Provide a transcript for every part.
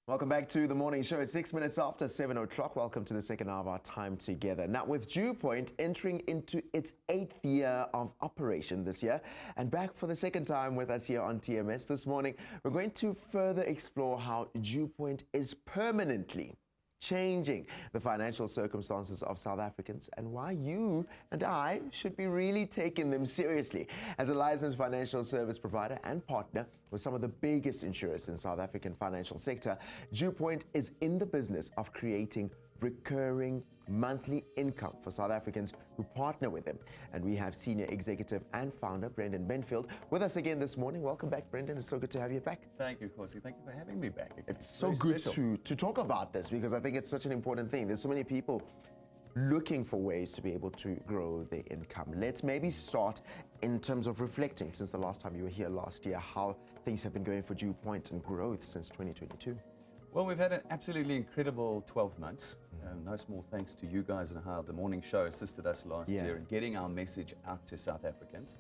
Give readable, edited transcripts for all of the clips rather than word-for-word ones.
Welcome back to the morning show. It's 6 minutes after 7 o'clock. Welcome to the second hour of our time together. Now, with DuePoint entering into its 8th year of operation this year, and back for the second time with us here on TMS this morning, we're going to further explore how DuePoint is permanently changing the financial circumstances of South Africans and why you and I should be really taking them seriously. As a licensed financial service provider and partner with some of the biggest insurers in South African financial sector, DuePoint is in the business of creating recurring monthly income for South Africans who partner with them. And we have senior executive and founder Brendan Benfield with us again this morning. Welcome back, Brendan. It's so good to have you back. Thank you, Corsi. Thank you for having me back again. It's so good to talk about this because I think it's such an important thing. There's so many people looking for ways to be able to grow their income. Let's maybe start in terms of reflecting since the last time you were here last year, how things have been going for DuePoint and growth since 2022. Well, we've had an absolutely incredible 12 months. No small thanks to you guys and how the morning show assisted us last year in getting our message out to South Africans.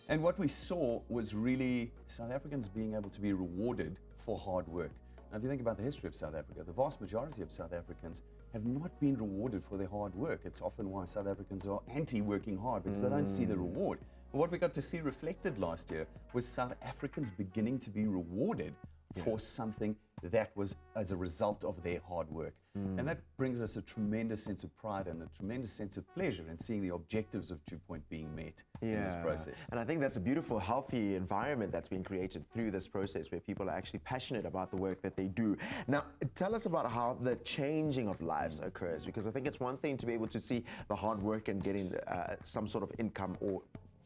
And what we saw was really South Africans being able to be rewarded for hard work. Now, if you think about the history of South Africa, the vast majority of South Africans have not been rewarded for their hard work. It's often why South Africans are anti-working hard because they don't see the reward. But what we got to see reflected last year was South Africans beginning to be rewarded for something that was as a result of their hard work. And that brings us a tremendous sense of pride and a tremendous sense of pleasure in seeing the objectives of DuePoint being met in this process. And I think that's a beautiful, healthy environment that's been created through this process where people are actually passionate about the work that they do. Now, tell us about how the changing of lives occurs, because I think it's one thing to be able to see the hard work and getting some sort of income or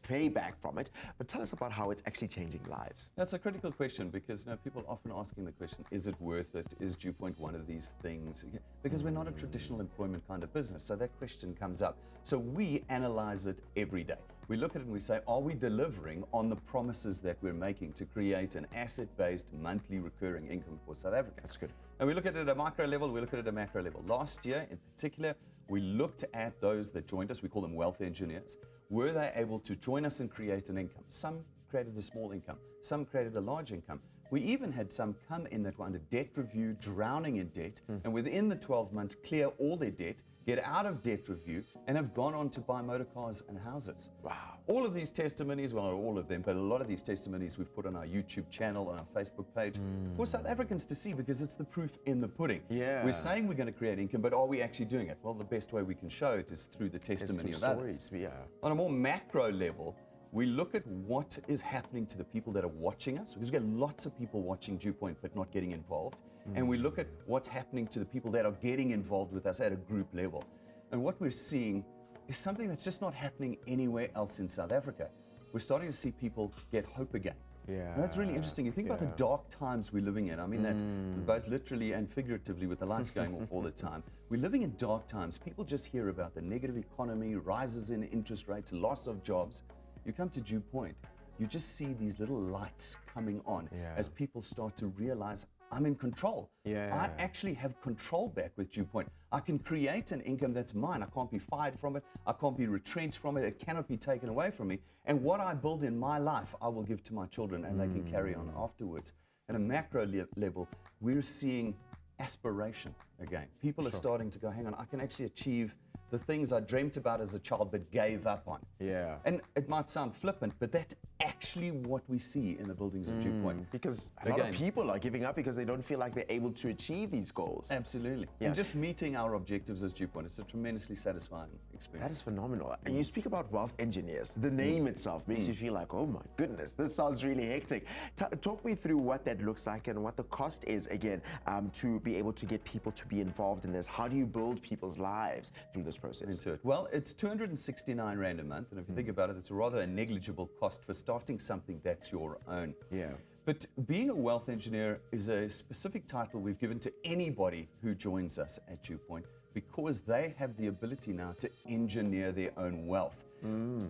payback from it, but tell us about how it's actually changing lives. That's a critical question because people are often asking the question, is it worth it? Is DuePoint one of these things? Because we're not a traditional employment kind of business, so that question comes up. So we analyze it every day. We look at it and we say, are we delivering on the promises that we're making to create an asset-based monthly recurring income for South Africa? That's good. And we look at it at a micro level, we look at it at a macro level. Last year in particular, we looked at those that joined us, we call them wealth engineers. Were they able to join us and create an income? Some created a small income, some created a large income. We even had some come in that were under debt review, drowning in debt, and within the 12 months clear all their debt, get out of debt review, and have gone on to buy motor cars and houses. Wow. All of these testimonies, well, not all of them, but a lot of these testimonies we've put on our YouTube channel, on our Facebook page, for South Africans to see because it's the proof in the pudding. Yeah. We're saying we're going to create income, but are we actually doing it? Well, the best way we can show it is through the testimony of others. On a more macro level, we look at what is happening to the people that are watching us, because we get lots of people watching DuePoint but not getting involved. And we look at what's happening to the people that are getting involved with us at a group level. And what we're seeing is something that's just not happening anywhere else in South Africa. We're starting to see people get hope again. And that's really interesting. You think about the dark times we're living in. I mean that both literally and figuratively with the lights going off all the time. We're living in dark times. People just hear about the negative economy, rises in interest rates, loss of jobs. You come to DuePoint, you just see these little lights coming on as people start to realize, I'm in control. I actually have control back with DuePoint. I can create an income that's mine. I can't be fired from it. I can't be retrenched from it. It cannot be taken away from me. And what I build in my life, I will give to my children and they can carry on afterwards. At a macro level, we're seeing aspiration again. People are starting to go, hang on, I can actually achieve the things I dreamt about as a child but gave up on. And it might sound flippant, but that's actually what we see in the buildings of DuePoint. Because a lot of people are giving up because they don't feel like they're able to achieve these goals. Absolutely. And just meeting our objectives as DuePoint, it's a tremendously satisfying experience. That is phenomenal. And you speak about wealth engineers. The name itself makes you feel like, oh my goodness, this sounds really hectic. Talk me through what that looks like and what the cost is, again, to be able to get people to be involved in this. How do you build people's lives through this process? Into it. Well, it's 269 Rand a month. And if you think about it, it's rather a negligible cost for starting something that's your own. But being a wealth engineer is a specific title we've given to anybody who joins us at DuePoint because they have the ability now to engineer their own wealth.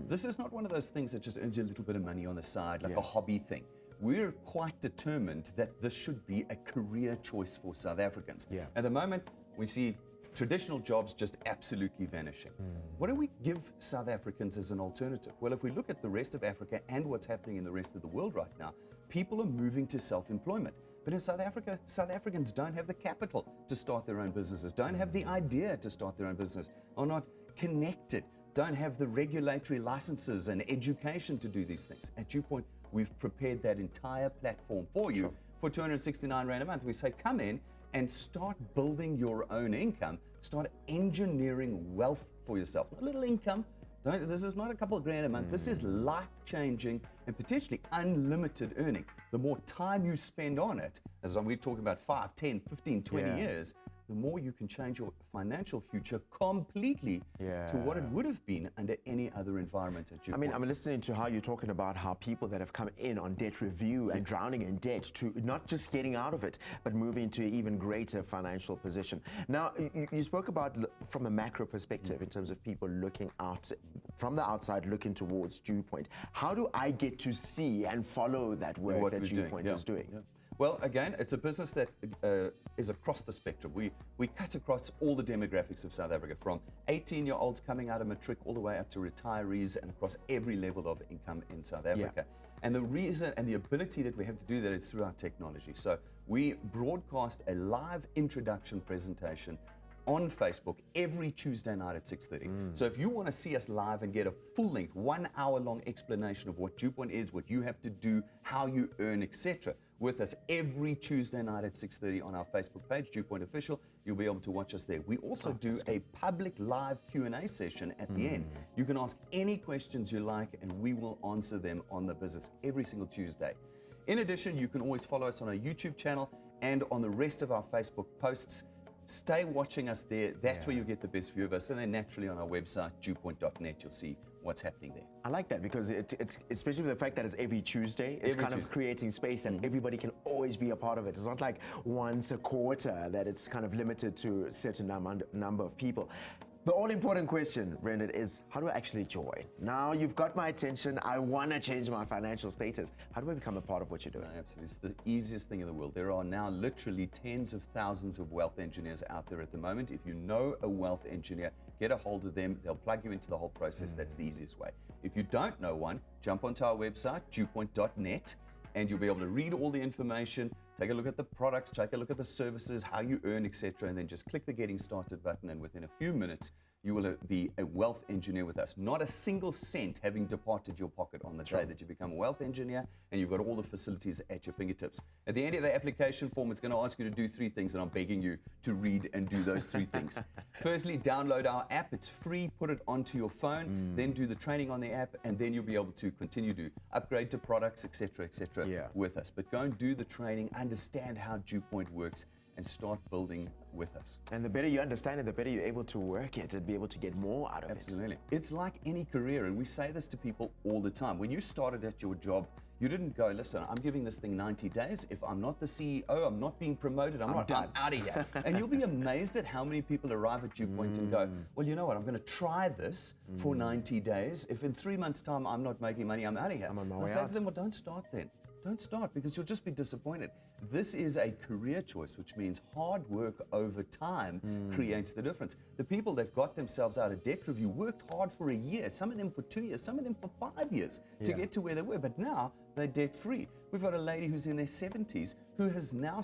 This is not one of those things that just earns you a little bit of money on the side, like a hobby thing. We're quite determined that this should be a career choice for South Africans. At the moment, we see traditional jobs just absolutely vanishing. What do we give South Africans as an alternative? Well, if we look at the rest of Africa and what's happening in the rest of the world right now, people are moving to self-employment. But in South Africa, South Africans don't have the capital to start their own businesses, don't have the idea to start their own business, are not connected, don't have the regulatory licenses and education to do these things. At DuePoint, we've prepared that entire platform for you for 269 Rand a month. We say, come in and start building your own income, start engineering wealth for yourself. A little income. This is not a couple of grand a month. This is life-changing and potentially unlimited earning. The more time you spend on it, as we're talking about 5, 10, 15, 20 years, the more you can change your financial future completely to what it would have been under any other environment at DuePoint. I mean, I'm listening to how you're talking about how people that have come in on debt review and drowning in debt to not just getting out of it, but moving to an even greater financial position. Now, you spoke about from a macro perspective in terms of people looking out from the outside, looking towards DuePoint. How do I get to see and follow that work that DuePoint is doing? Well, again, it's a business that is across the spectrum. We cut across all the demographics of South Africa, from 18-year-olds coming out of matric all the way up to retirees and across every level of income in South Africa. And the reason and the ability that we have to do that is through our technology. So we broadcast a live introduction presentation on Facebook every Tuesday night at 6:30. So if you want to see us live and get a full-length, 1-hour-long explanation of what DuePoint is, what you have to do, how you earn, etc., with us every Tuesday night at 6:30 on our Facebook page, DuePoint Official, you'll be able to watch us there. We also do a public live Q&A session at the end. You can ask any questions you like, and we will answer them on the business every single Tuesday. In addition, you can always follow us on our YouTube channel and on the rest of our Facebook posts. Stay watching us there. That's where you'll get the best view of us. And then naturally on our website, DuePoint.net, you'll see what's happening there. I like that because it's especially with the fact that it's every Tuesday, it's of creating space and everybody can always be a part of it. It's not like once a quarter that it's kind of limited to a certain number of people. The all-important question, Brendan, is how do I actually join? Now you've got my attention. I want to change my financial status. How do I become a part of what you're doing? Absolutely. It's the easiest thing in the world. There are now literally tens of thousands of wealth engineers out there at the moment. If you know a wealth engineer, get a hold of them. They'll plug you into the whole process. That's the easiest way. If you don't know one, jump onto our website, DuePoint.net, and you'll be able to read all the information, take a look at the products, take a look at the services, how you earn, etc., and then just click the Getting Started button, and within a few minutes, you will be a wealth engineer with us. Not a single cent having departed your pocket on the day that you become a wealth engineer, and you've got all the facilities at your fingertips. At the end of the application form, it's going to ask you to do 3 things, and I'm begging you to read and do those 3 things. Firstly, download our app. It's free. Put it onto your phone. Then do the training on the app, and then you'll be able to continue to upgrade to products, etc., with us. But go and do the training, understand how DuePoint works, and start building with us. And the better you understand it, the better you're able to work it and be able to get more out of it. Absolutely. It's like any career, and we say this to people all the time. When you started at your job, you didn't go, listen, I'm giving this thing 90 days. If I'm not the CEO, I'm not being promoted, I'm out of here. And you'll be amazed at how many people arrive at DuePoint and go, well, you know what, I'm going to try this for 90 days. If in 3 months' time I'm not making money, I'm out of here. I'm on my way I say out. to them, well, don't start then. Don't start, because you'll just be disappointed. This is a career choice, which means hard work over time creates the difference. The people that got themselves out of debt review worked hard for a year, some of them for 2 years, some of them for 5 years to get to where they were, but now they're debt-free. We've got a lady who's in their 70s who has now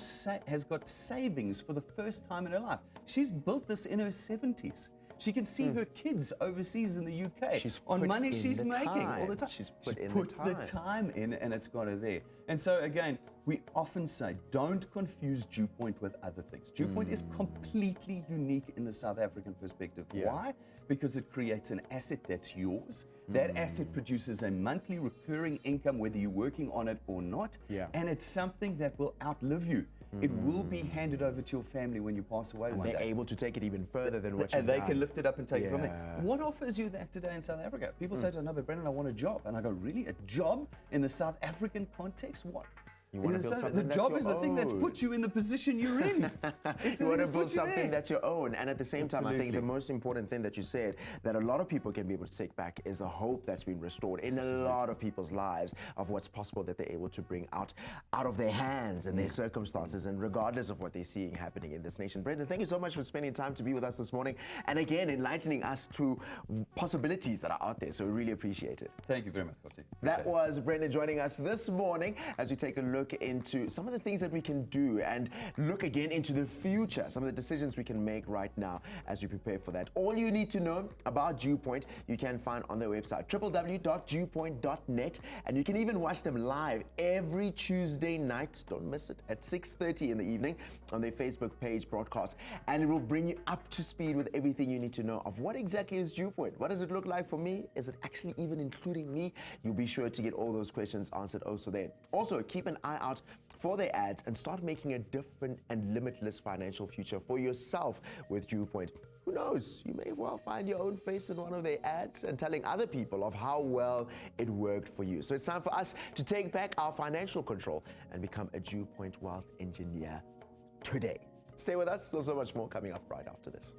has got savings for the first time in her life. She's built this in her 70s. She can see her kids overseas in the UK on money she's making all the time. She's put the time in, and it's got her there. And so again, we often say, don't confuse DuePoint with other things. DuePoint is completely unique in the South African perspective. Why? Because it creates an asset that's yours. That asset produces a monthly recurring income, whether you're working on it or not. And it's something that will outlive you. It will be handed over to your family when you pass away one day. They're able to take it even further than what you've And they can lift it up and take it from there. What offers you that today in South Africa? People say to me, no, but Brendan, I want a job. And I go, really? A job in the South African context? What? You want to build something the that's job your is the thing that's own. put you in the position you're in. You want to build something that's your own. And at the same time, I think Absolutely. the most important thing that you said that a lot of people can be able to take back is the hope that's been restored in a lot of people's lives of what's possible that they're able to bring out of their hands and their circumstances, and regardless of what they're seeing happening in this nation. Brendan, thank you so much for spending time to be with us this morning, and again, enlightening us to possibilities that are out there. So we really appreciate it. Thank you very much, Kotsi. That was Brendan joining us this morning as we take a look into some of the things that we can do and look again into the future, some of the decisions we can make right now as we prepare for that. All you need to know about DuePoint, you can find on their website, www.dewpoint.net, and you can even watch them live every Tuesday night. Don't miss it, at 6:30 in the evening on their Facebook page broadcast, and it will bring you up to speed with everything you need to know of what exactly is DuePoint. What does it look like for me? Is it actually even including me? You'll be sure to get all those questions answered also there. Also, keep an eye out for their ads and start making a different and limitless financial future for yourself with DuePoint. Who knows? You may well find your own face in one of their ads and telling other people of how well it worked for you. So it's time for us to take back our financial control and become a DuePoint wealth engineer today. Stay with us. There's so much more coming up right after this.